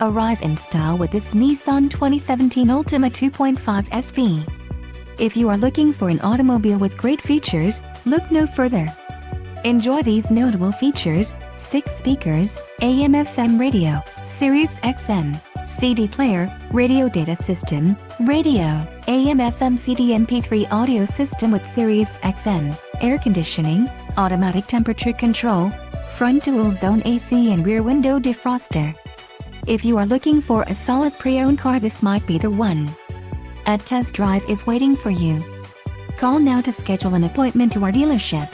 Arrive in style with this Nissan 2017 Altima 2.5 SV. If you are looking for an automobile with great features, look no further. Enjoy these notable features: 6 speakers, AM/FM radio, SiriusXM, CD player, radio data system, radio, AM/FM CD MP3 audio system with SiriusXM, air conditioning, automatic temperature control, front dual zone AC and rear window defroster. If you are looking for a solid pre-owned car, this might be the one. A test drive is waiting for you. Call now to schedule an appointment to our dealership.